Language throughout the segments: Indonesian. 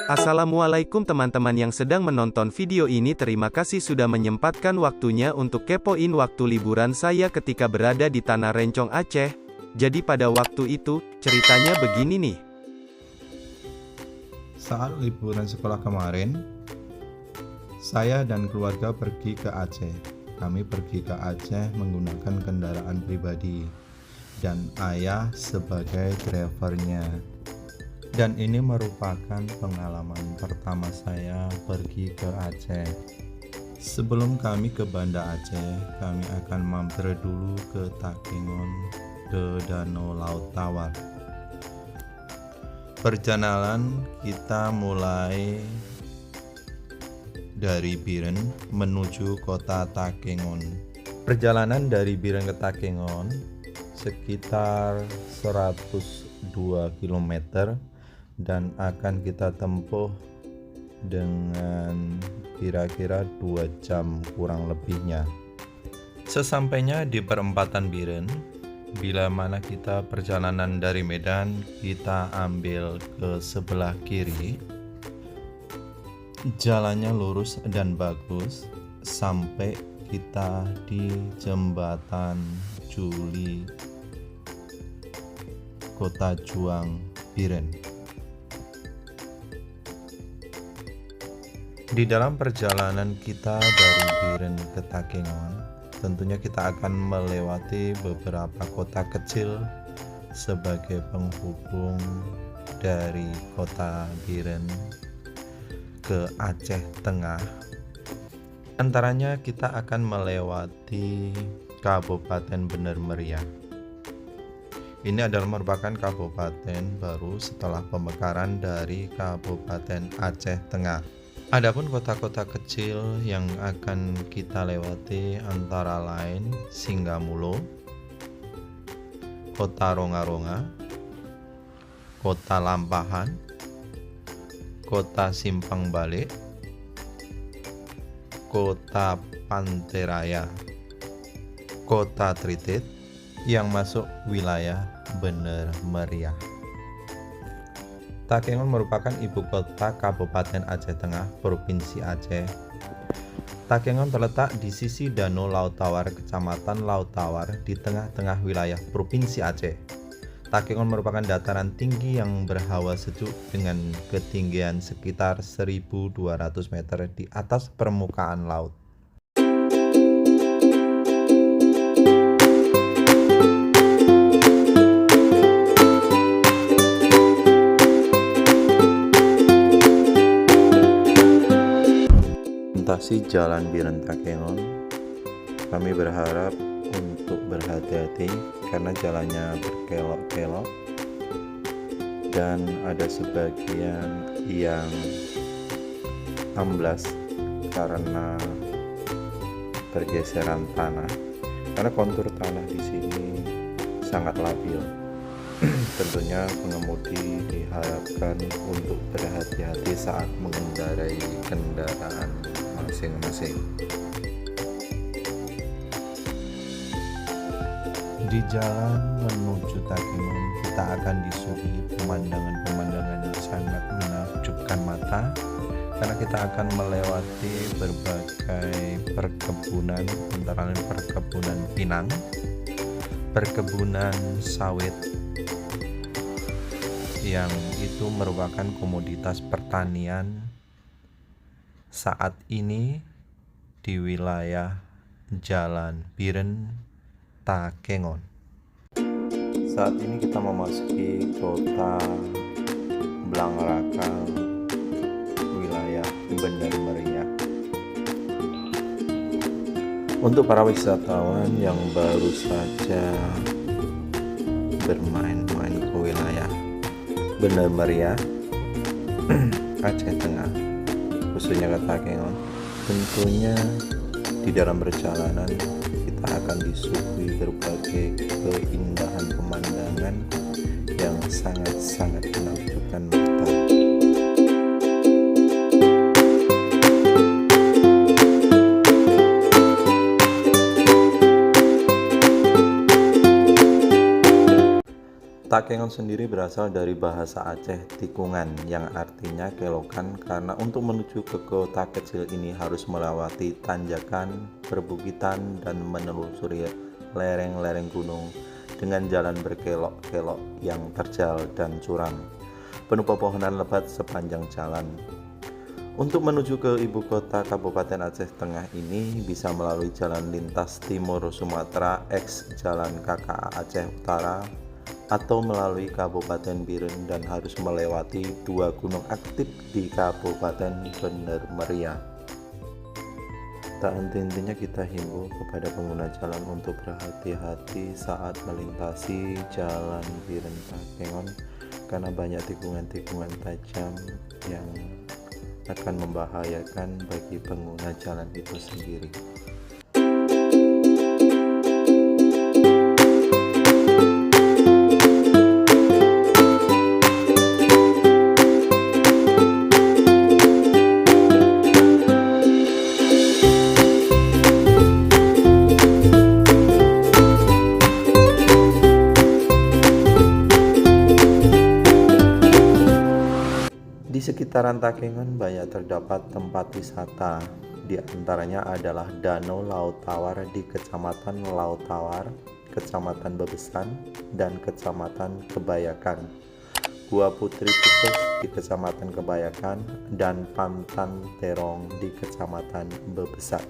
Assalamualaikum teman-teman yang sedang menonton video ini, terima kasih sudah menyempatkan waktunya untuk kepoin waktu liburan saya ketika berada di Tanah Rencong Aceh. Jadi pada waktu itu, ceritanya begini nih. Saat liburan sekolah kemarin, saya dan keluarga pergi ke Aceh. Kami pergi ke Aceh menggunakan kendaraan pribadi dan ayah sebagai drivernya. Dan ini merupakan pengalaman pertama saya pergi ke Aceh. Sebelum kami ke Banda Aceh, kami akan mampir dulu ke Takengon, ke Danau Laut Tawar. Perjalanan kita mulai dari Biren menuju kota Takengon. Perjalanan dari Biren ke Takengon sekitar 102 km dan akan kita tempuh dengan kira-kira 2 jam kurang lebihnya. Sesampainya di perempatan Biren, bila mana kita perjalanan dari Medan, kita ambil ke sebelah kiri. Jalannya lurus dan bagus sampai kita di jembatan Juli, Kota Juang, Biren. Di dalam perjalanan kita dari Biren ke Takengon, tentunya kita akan melewati beberapa kota kecil sebagai penghubung dari kota Biren ke Aceh Tengah. Antaranya kita akan melewati Kabupaten Bener Meriah. Ini adalah merupakan kabupaten baru setelah pemekaran dari Kabupaten Aceh Tengah. Adapun kota-kota kecil yang akan kita lewati antara lain Singgamulo, Kota Ronga-Ronga, Kota Lampahan, Kota Simpang Balik, Kota Panteraya, Kota Tritit yang masuk wilayah Bener Meriah. Takengon merupakan ibu kota Kabupaten Aceh Tengah, Provinsi Aceh. Takengon terletak di sisi Danau Laut Tawar, Kecamatan Laut Tawar, di tengah-tengah wilayah Provinsi Aceh. Takengon merupakan dataran tinggi yang berhawa sejuk dengan ketinggian sekitar 1.200 meter di atas permukaan laut. Melintasi jalan Biren Takengon, kami berharap untuk berhati-hati karena jalannya berkelok-kelok dan ada sebagian yang amblas karena pergeseran tanah. Karena kontur tanah di sini sangat labil. Tentunya pengemudi diharapkan untuk berhati-hati saat mengendarai kendaraan masing-masing. Di jalan menuju Takengon, kita akan disuguhi pemandangan-pemandangan yang sangat menakjubkan mata karena kita akan melewati berbagai perkebunan, antara lain perkebunan pinang, perkebunan sawit yang itu merupakan komoditas pertanian saat ini di wilayah Jalan Biren Takengon. Saat ini kita memasuki kota Blangrakang, wilayah Bener Meriah. Untuk para wisatawan yang baru saja bermain-main ke wilayah Bener Meriah, Aceh Tengah, khususnya ke Takengon, tentunya di dalam perjalanan kita akan disuguhi berbagai keindahan pemandangan yang sangat-sangat menakjubkan mata. Takengon sendiri berasal dari bahasa Aceh tikungan yang artinya kelokan, karena untuk menuju ke kota kecil ini harus melewati tanjakan, perbukitan, dan menelusuri lereng-lereng gunung dengan jalan berkelok-kelok yang terjal dan curam, penuh pepohonan lebat sepanjang jalan. Untuk menuju ke ibu kota Kabupaten Aceh Tengah ini bisa melalui jalan lintas timur Sumatera X Jalan KKA Aceh Utara, atau melalui Kabupaten Biren dan harus melewati 2 gunung aktif di Kabupaten Bener Meriah. Tak henti-hentinya kita himbau kepada pengguna jalan untuk berhati-hati saat melintasi jalan Biren Takengon, karena banyak tikungan-tikungan tajam yang akan membahayakan bagi pengguna jalan itu sendiri. Di sekitaran Takengon banyak terdapat tempat wisata, di antaranya adalah Danau Laut Tawar di Kecamatan Laut Tawar, Kecamatan Bebesan, dan Kecamatan Kebayakan, Gua Putri Putus di Kecamatan Kebayakan, dan Pantan Terong di Kecamatan Bebesan.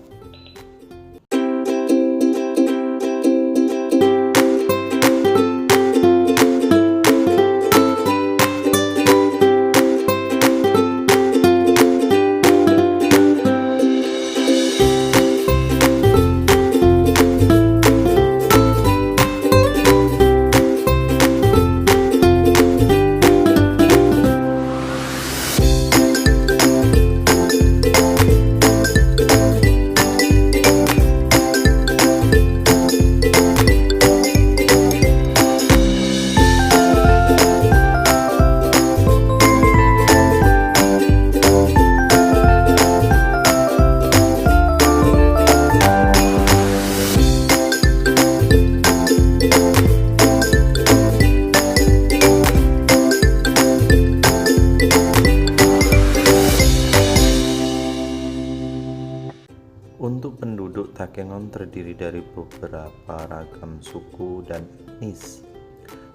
Untuk penduduk Takengon terdiri dari beberapa ragam suku dan etnis.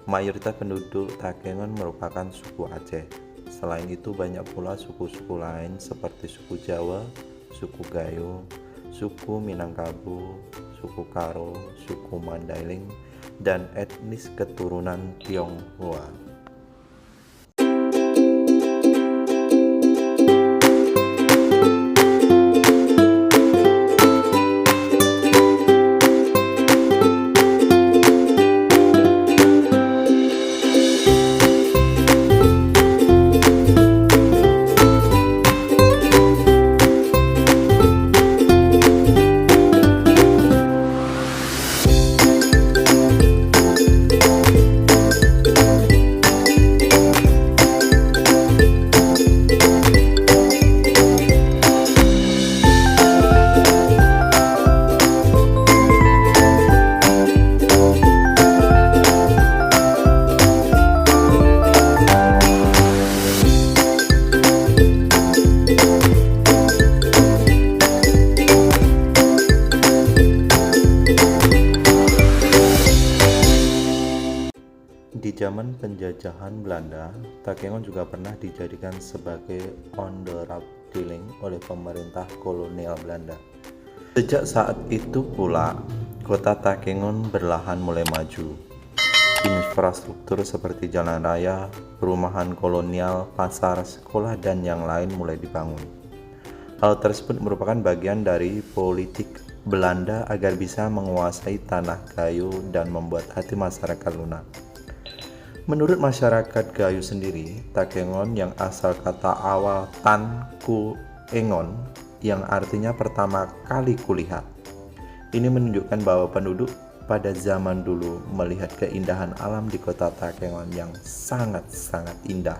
Mayoritas penduduk Takengon merupakan suku Aceh. Selain itu banyak pula suku-suku lain seperti suku Jawa, suku Gayo, suku Minangkabau, suku Karo, suku Mandailing, dan etnis keturunan Tionghoa. Di zaman penjajahan Belanda, Takengon juga pernah dijadikan sebagai onderop dealing oleh pemerintah kolonial Belanda. Sejak saat itu pula, kota Takengon perlahan mulai maju. Infrastruktur seperti jalan raya, perumahan kolonial, pasar, sekolah, dan yang lain mulai dibangun. Hal tersebut merupakan bagian dari politik Belanda agar bisa menguasai tanah Gayo dan membuat hati masyarakat lunak. Menurut masyarakat Gayo sendiri, Takengon yang asal kata awal Tan Ku Engon yang artinya pertama kali kulihat. Ini menunjukkan bahwa penduduk pada zaman dulu melihat keindahan alam di kota Takengon yang sangat-sangat indah.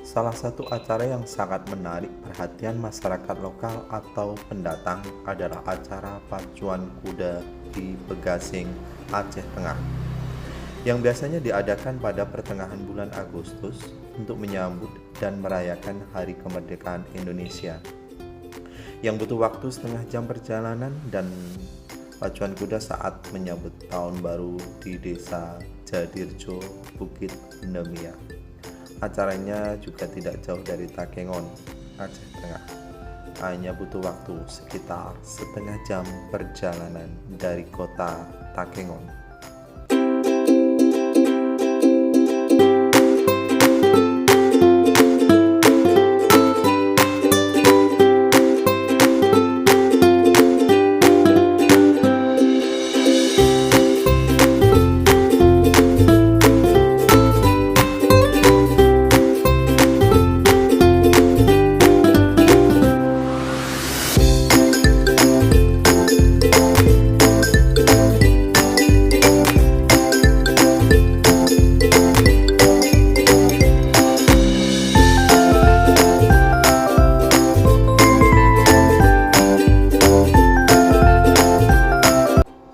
Salah satu acara yang sangat menarik perhatian masyarakat lokal atau pendatang adalah acara pacuan kuda di Begasing, Aceh Tengah, yang biasanya diadakan pada pertengahan bulan Agustus untuk menyambut dan merayakan Hari Kemerdekaan Indonesia, yang butuh waktu setengah jam perjalanan dan pacuan kuda saat menyambut tahun baru di Desa Jadirjo, Bukit Nemia. Acaranya juga tidak jauh dari Takengon, Aceh Tengah. Hanya butuh waktu sekitar setengah jam perjalanan dari kota Takengon.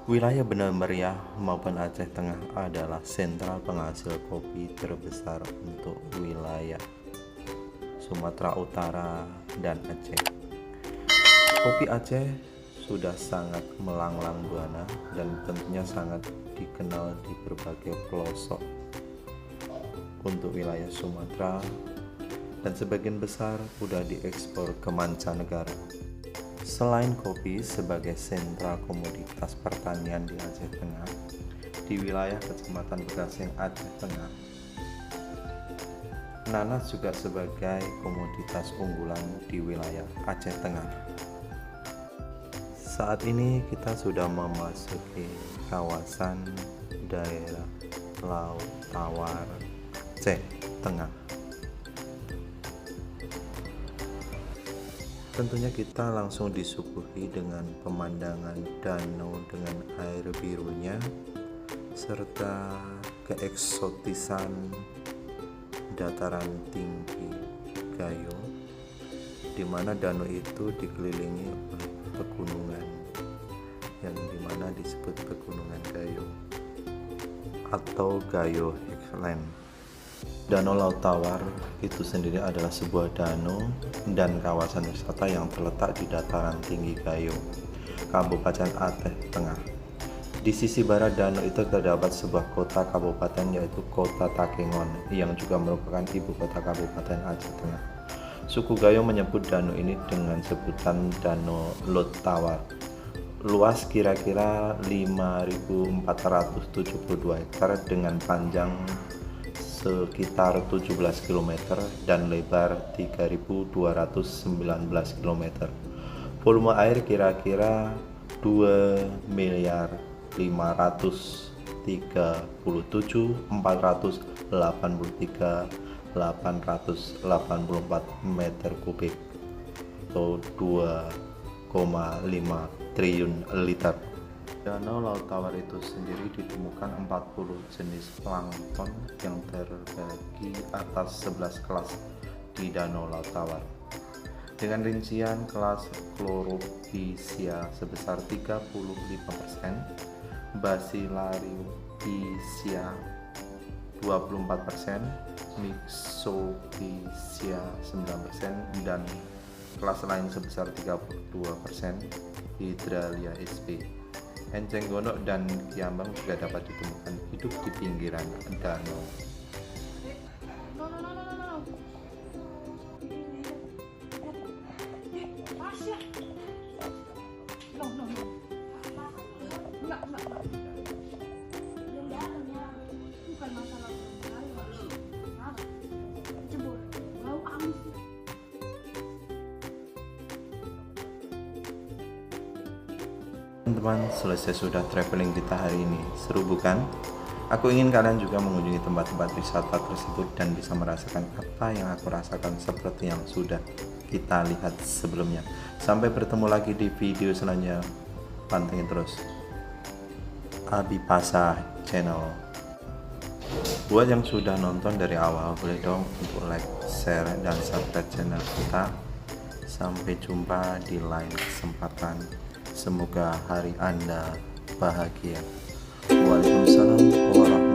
Wilayah Benar Meriah maupun Aceh Tengah adalah sentral penghasil kopi terbesar untuk wilayah Sumatera Utara dan Aceh. Kopi Aceh sudah sangat melanglang buana dan tentunya sangat dikenal di berbagai pelosok untuk wilayah Sumatera, dan sebagian besar sudah diekspor ke mancanegara. Selain kopi sebagai sentra komoditas pertanian di Aceh Tengah, di wilayah Kecamatan Begasing, Aceh Tengah, nanas juga sebagai komoditas unggulan di wilayah Aceh Tengah. Saat ini kita sudah memasuki kawasan daerah Laut Tawar, Aceh Tengah. Tentunya kita langsung disuguhi dengan pemandangan danau dengan air birunya serta keeksotisan dataran tinggi Gayo, di mana danau itu dikelilingi oleh pegunungan yang dimana disebut Pegunungan Gayo atau Gayo Highland. Danau Laut Tawar itu sendiri adalah sebuah danau dan kawasan wisata yang terletak di dataran tinggi Gayo, Kabupaten Aceh Tengah. Di sisi barat danau itu terdapat sebuah kota kabupaten, yaitu Kota Takengon, yang juga merupakan ibu kota Kabupaten Aceh Tengah. Suku Gayo menyebut danau ini dengan sebutan Danau Laut Tawar. Luas kira-kira 5.472 hektar dengan panjang sekitar 17 km dan lebar 3.219 km. Volume air kira-kira 2.487.483.884 meter kubik atau 2,5 triliun liter. Danau Laut Tawar itu sendiri ditemukan 40 jenis plankton yang terbagi atas 11 kelas di Danau Laut Tawar, dengan rincian kelas Chlorophysia sebesar 35%, Basilariophisia 24%, Mixophysia 9%, dan kelas lain sebesar 32%, Hydralia sp. Enceng gondok dan kiambang juga dapat ditemukan hidup di pinggiran danau. Teman-teman, selesai sudah traveling kita hari ini. Seru bukan? Aku ingin kalian juga mengunjungi tempat-tempat wisata tersebut dan bisa merasakan apa yang aku rasakan seperti yang sudah kita lihat sebelumnya. Sampai bertemu lagi di video selanjutnya. Pantengin terus Abipasa Channel. Buat yang sudah nonton dari awal, boleh dong untuk like, share, dan subscribe channel kita. Sampai jumpa di lain kesempatan. Semoga hari Anda bahagia. Waalaikumsalam warahmatullahi wabarakatuh.